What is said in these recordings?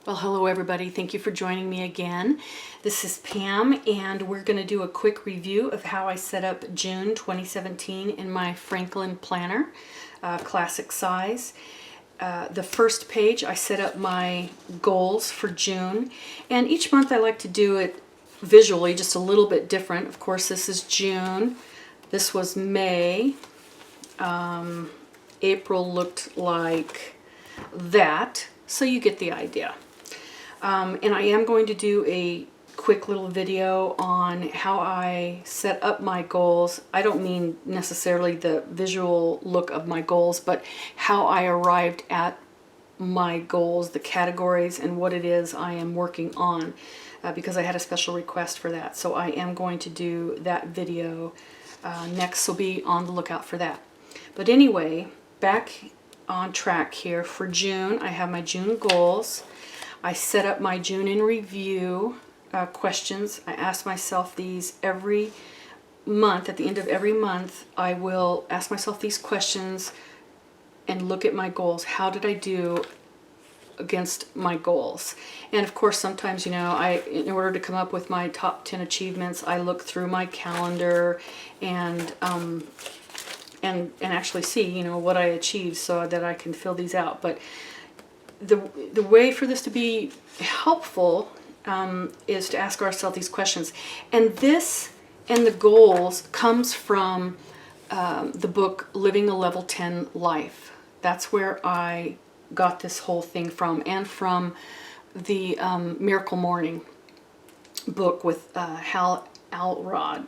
Well, hello everybody. Thank you for joining me again. This is Pam, and we're going to do a quick review of how I set up June 2017 in my Franklin planner, classic size. The first page, I set up my goals for June, and each month I like to do it visually, just a little bit different. Of course, this is June. This was May. April looked like that, so you get the idea. And I am going to do a quick little video on how I set up my goals. I don't mean necessarily the visual look of my goals, but how I arrived at my goals, the categories, and what it is I am working on, because I had a special request for that. So I am going to do that video next, so be on the lookout for that. But anyway, back on track here for June. I have my June goals. I set up my June in review questions. I ask myself these every month. At the end of every month, I will ask myself these questions and look at my goals. How did I do against my goals? And of course, sometimes, in order to come up with my top 10 achievements, I look through my calendar and actually see, what I achieved so that I can fill these out. But the way for this to be helpful is to ask ourselves these questions. And this and the goals comes from the book Living a Level 10 Life. That's where I got this whole thing from, and from the Miracle Morning book with Hal Elrod.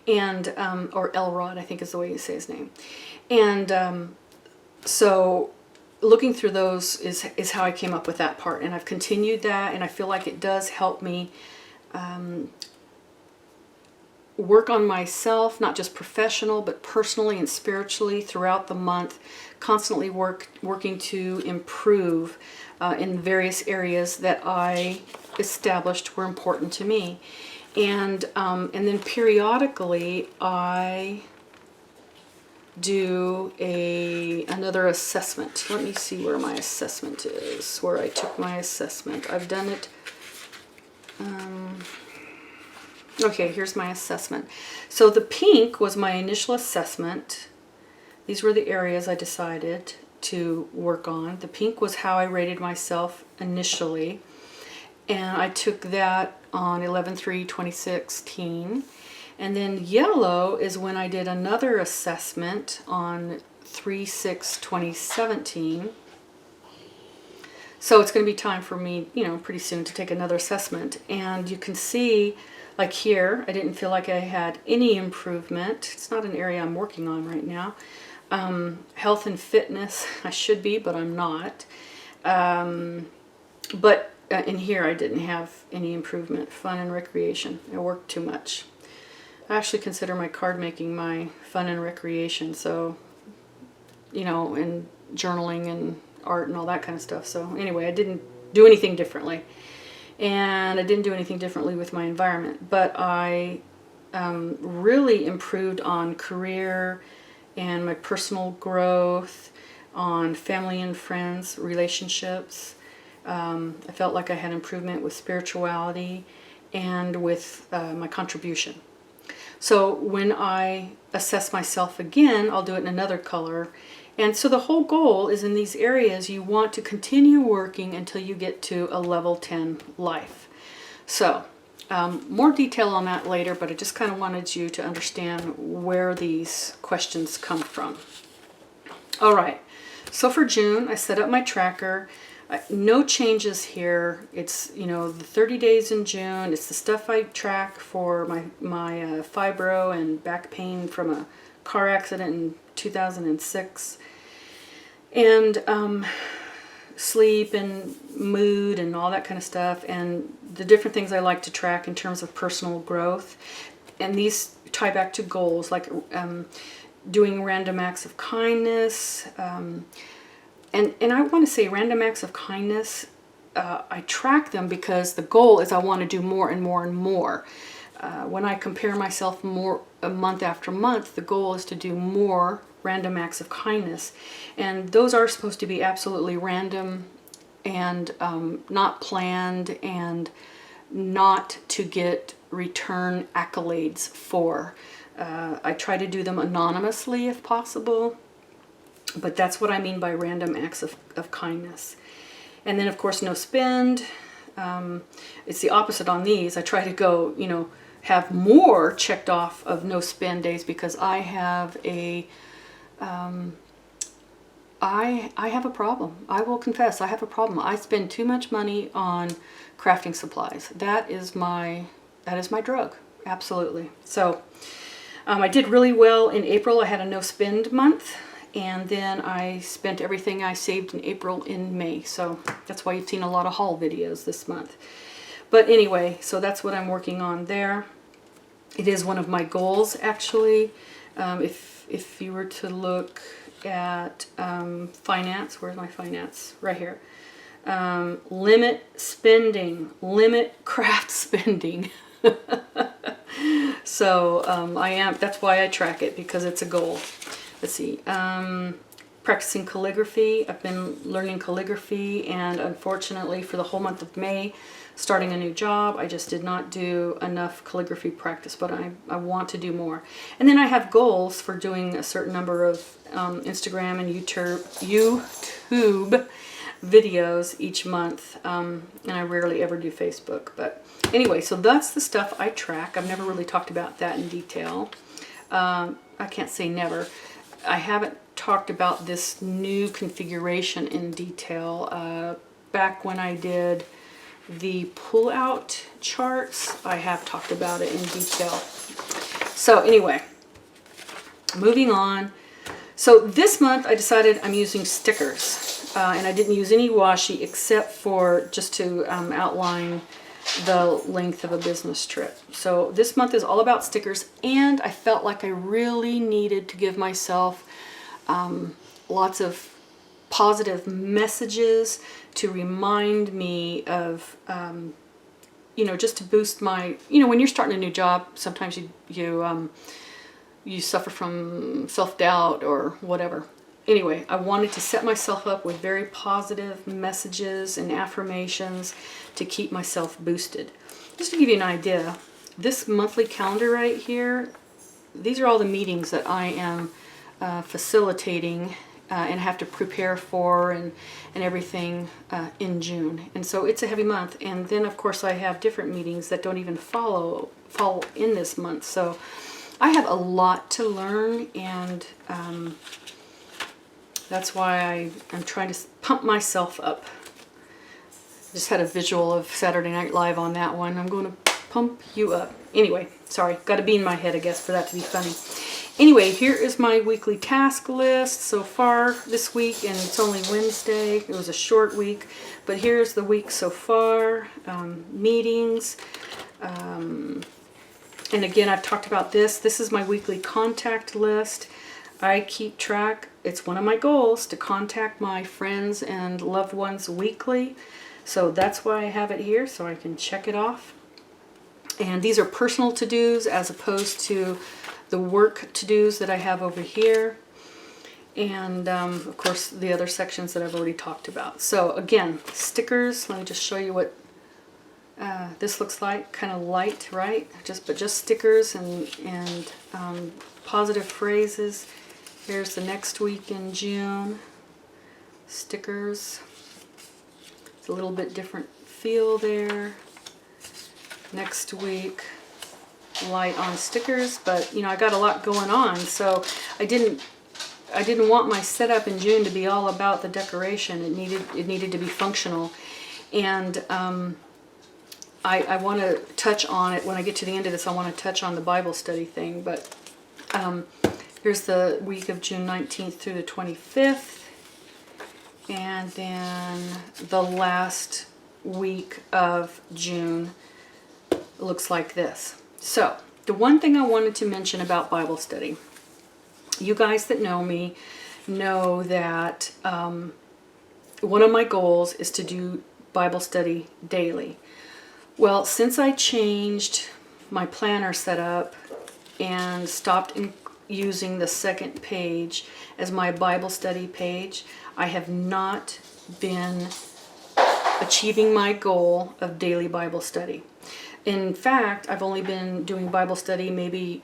And or Elrod, I think is the way you say his name. And so looking through those is how I came up with that part, and I've continued that, and I feel like it does help me work on myself, not just professional, but personally and spiritually throughout the month, constantly working to improve in various areas that I established were important to me. And then periodically I do another assessment. Let me see where my assessment is, where I took my assessment. I've done it. Okay, here's my assessment. So the pink was my initial assessment. These were the areas I decided to work on. The pink was how I rated myself initially, and I took that on 11/3/2016. And then yellow is when I did another assessment on 3/6/2017. So it's going to be time for me, pretty soon to take another assessment. And you can see, like here, I didn't feel like I had any improvement. It's not an area I'm working on right now. Health and fitness, I should be, but I'm not. But in here, I didn't have any improvement. Fun and recreation, I worked too much. I actually consider my card making my fun and recreation, so, and journaling and art and all that kind of stuff. So anyway, I didn't do anything differently. And I didn't do anything differently with my environment. But I really improved on career and my personal growth, on family and friends, relationships. I felt like I had improvement with spirituality and with my contribution. So when I assess myself again, I'll do it in another color. And so the whole goal is, in these areas, you want to continue working until you get to a level 10 life. So more detail on that later, but I just kind of wanted you to understand where these questions come from. All right, so for June, I set up my tracker. No changes here. It's, the 30 days in June. It's the stuff I track for my fibro and back pain from a car accident in 2006. And sleep and mood and all that kind of stuff. And the different things I like to track in terms of personal growth. And these tie back to goals, like doing random acts of kindness. And I want to say random acts of kindness, I track them because the goal is I want to do more and more and more. When I compare myself more month after month, the goal is to do more random acts of kindness. And those are supposed to be absolutely random and not planned, and not to get return accolades for. I try to do them anonymously if possible, but that's what I mean by random acts of kindness. And then of course no spend. It's the opposite on these. I try to go, you know, have more checked off of no spend days, because I have a I have a problem. I will confess, I have a problem. I spend too much money on crafting supplies. That is my drug. Absolutely. So I did really well in April. I had a no spend month, and then I spent everything I saved in April in May. So that's why you've seen a lot of haul videos this month. But anyway, so that's what I'm working on there. It is one of my goals, actually. If you were to look at finance, where's my finance? Right here. Limit spending, limit craft spending. So that's why I track it, because it's a goal. Let's see, practicing calligraphy. I've been learning calligraphy, and unfortunately for the whole month of May, starting a new job, I just did not do enough calligraphy practice, but I want to do more. And then I have goals for doing a certain number of Instagram and YouTube videos each month, and I rarely ever do Facebook. But anyway, so that's the stuff I track. I've never really talked about that in detail. I can't say never. I haven't talked about this new configuration in detail. Back when I did the pull-out charts, I have talked about it in detail. So anyway, moving on. So this month I decided I'm using stickers, and I didn't use any washi except for just to outline the length of a business trip. So this month is all about stickers, and I felt like I really needed to give myself lots of positive messages to remind me of, you know, just to boost my, you know, when you're starting a new job, sometimes you suffer from self-doubt or whatever. Anyway, I wanted to set myself up with very positive messages and affirmations to keep myself boosted. Just to give you an idea, this monthly calendar right here, these are all the meetings that I am facilitating and have to prepare for and everything in June. And so it's a heavy month. And then of course I have different meetings that don't even fall in this month. So I have a lot to learn, and that's why I'm trying to pump myself up. Just had a visual of Saturday Night Live on that one. I'm going to pump you up. Anyway, sorry, got to be in my head, I guess, for that to be funny. Anyway, here is my weekly task list so far this week, and it's only Wednesday. It was a short week, but here's the week so far. Meetings. And again, I've talked about this. This is my weekly contact list. I keep track. It's one of my goals to contact my friends and loved ones weekly. So that's why I have it here, so I can check it off. And these are personal to-dos as opposed to the work to-dos that I have over here. And of course the other sections that I've already talked about. So again, stickers. Let me just show you what this looks like. Kind of light, right? But just stickers and positive phrases. Here's the next week in June. Stickers. It's a little bit different feel there. Next week, light on stickers, but you know, I got a lot going on, so I didn't want my setup in June to be all about the decoration. It needed to be functional, and I want to touch on it when I get to the end of this. I want to touch on the Bible study thing, but here's the week of June 19th through the 25th, and then the last week of June looks like this. So the one thing I wanted to mention about Bible study, you guys that know me know that one of my goals is to do Bible study daily. Well, since I changed my planner setup and stopped using the second page as my Bible study page, I have not been achieving my goal of daily Bible study. In fact, I've only been doing Bible study maybe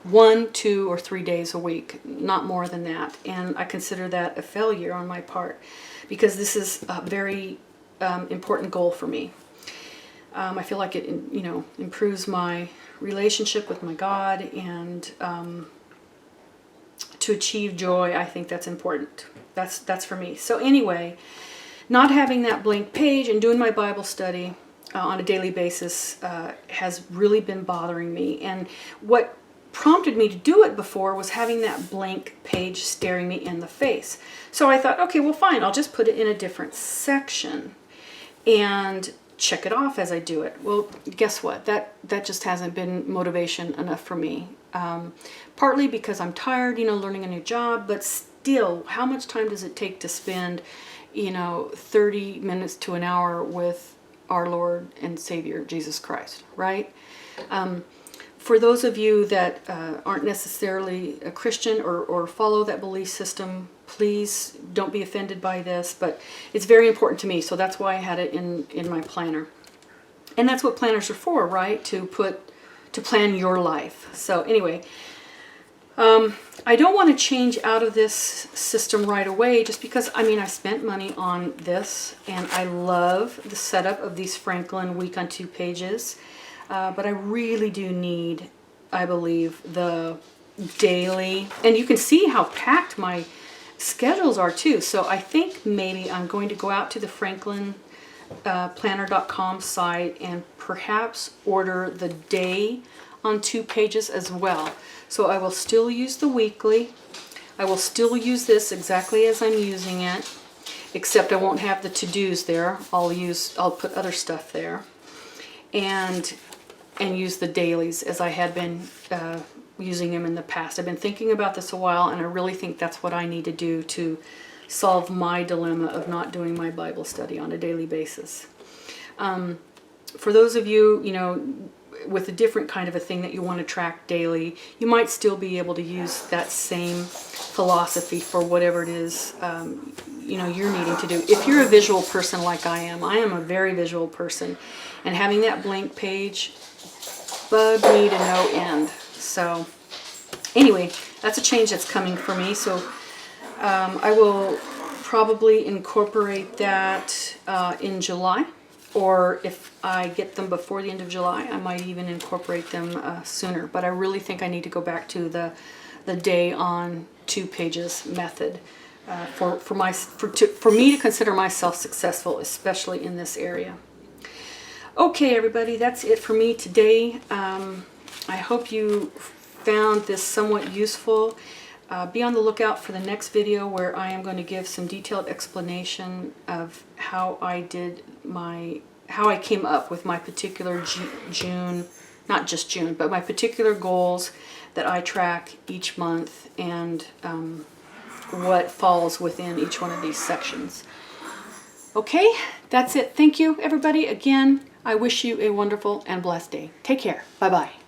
1, 2, or 3 days a week, not more than that. And I consider that a failure on my part because this is a very important goal for me. I feel like it, improves my relationship with my God, and to achieve joy, I think that's important. That's for me. So anyway, not having that blank page and doing my Bible study on a daily basis has really been bothering me. And what prompted me to do it before was having that blank page staring me in the face. So I thought, okay, well fine, I'll just put it in a different section and check it off as I do it. Well, guess what? That just hasn't been motivation enough for me. Partly because I'm tired, learning a new job, but still, how much time does it take to spend, 30 minutes to an hour with our Lord and Savior, Jesus Christ, right? For those of you that aren't necessarily a Christian or follow that belief system, please don't be offended by this, but it's very important to me, so that's why I had it in my planner. And that's what planners are for, right? To plan your life. So anyway, I don't want to change out of this system right away just because, I spent money on this, and I love the setup of these Franklin week on 2 pages. But I really do need, I believe, the daily, and you can see how packed my schedules are too. So I think maybe I'm going to go out to the franklinplanner.com site and perhaps order the day on 2 pages as well. So I will still use the weekly. I will still use this exactly as I'm using it, except I won't have the to-dos there. I'll put other stuff there. And use the dailies as I had been using them in the past. I've been thinking about this a while, and I really think that's what I need to do to solve my dilemma of not doing my Bible study on a daily basis. For those of you, with a different kind of a thing that you want to track daily, you might still be able to use that same philosophy for whatever it is you're needing to do. If you're a visual person like I am a very visual person, and having that blank page bugged me to no end. So anyway, that's a change that's coming for me. So I will probably incorporate that in July, or if I get them before the end of July, I might even incorporate them sooner. But I really think I need to go back to the day on 2 pages method for me to consider myself successful, especially in this area. Okay, everybody, that's it for me today. I hope you found this somewhat useful. Be on the lookout for the next video where I am going to give some detailed explanation of how I came up with my particular not just June, but my particular goals that I track each month, and what falls within each one of these sections. Okay, that's it. Thank you, everybody. Again, I wish you a wonderful and blessed day. Take care. Bye-bye.